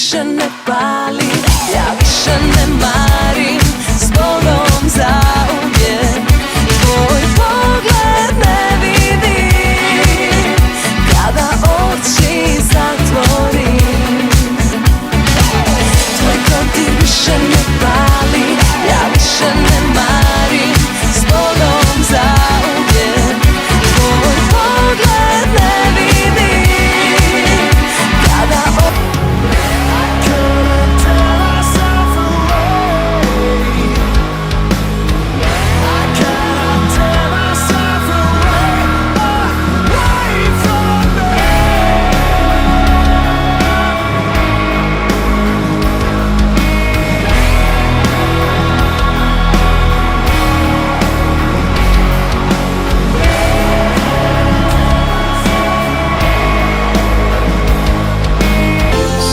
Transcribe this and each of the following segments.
više ne pali, ja više ne marim s Bogom zauvijek. Tvoj pogled ne vidim kada oči zatvorim. Tvoj dodir više ne pali, ja više ne marim s Bogom zauvijek. Tvoj pogled ne vidim kada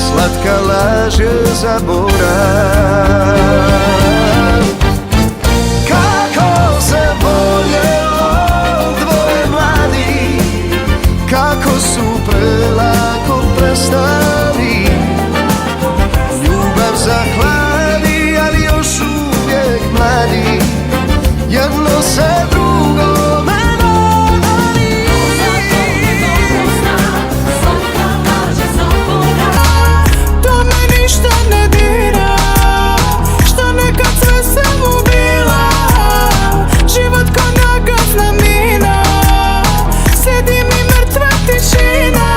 slatka laž je zaborav. Kako se voljelo dvoje mladi, kako su prelako prestali. Ljubav zahladi, ali još uvijek mladi, jedno se drugome nadali. To me ništa ne dira, što nekad sve samo bila. Život ko nagazna mina, sjedi mi mrtva tišina.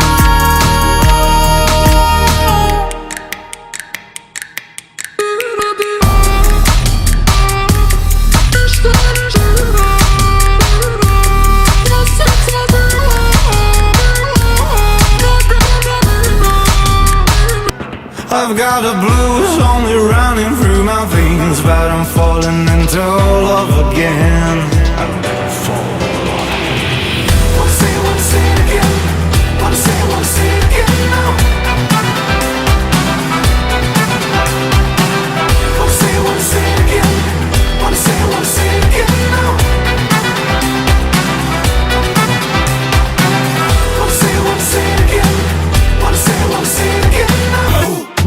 I've got the blues only running through my veins, but I'm falling into love again. I've never fallen in love. Wanna say it again. Wanna say it again now. Wanna say it again. Wanna say it again now. Wanna say it again. Wanna say it again now.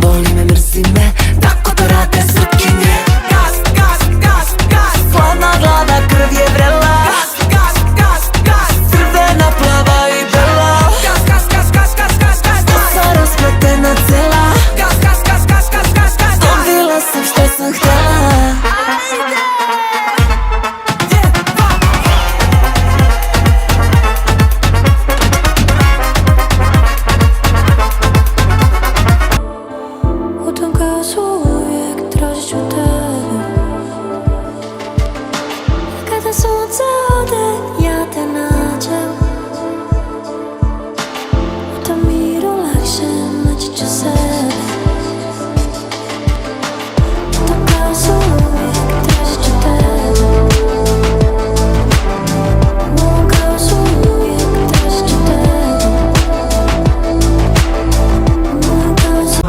Voli me, mrzi me, tako to rade sutkinje. Gas, gas, gas, gas. Hladna glava, krv je vrela. Gas, gas, gas, gas. Crvena, plava i bela. Gas, gas, gas, gas, gas, gas, gas. Kosa raspletena cela. Gas, gas, gas, gas, gas, gas, gas. Dobila sam što sam htjela. U tom kaosu uvijek tražit ću tebe. Kada sunce ode, ja te nađem. U tom miru lakše naći ću sebe. U tom kaosu uvijek tražit ću tebe. U ovom kaosu uvijek tražit ću tebe. U ovom kaosu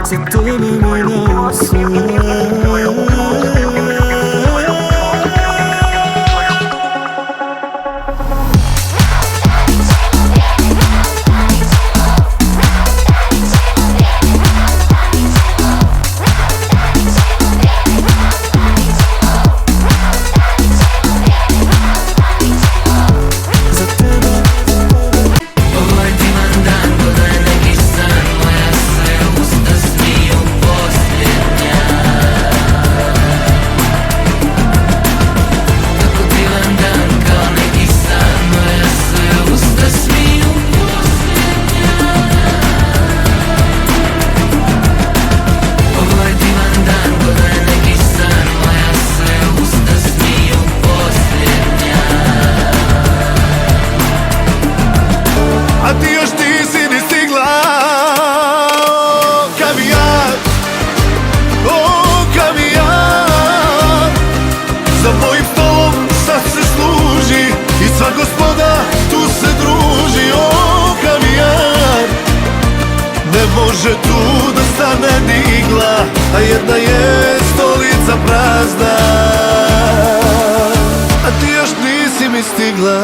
Za tebe mi dao sve. A ti još nisi ni stigla. Kavijar, o kavijar. Za mojim stolom sad se služi i sva gospoda tu se druži. O kavijar, ne može tu da stane ni igla, a jedna je stolica prazna. A ti još nisi mi stigla.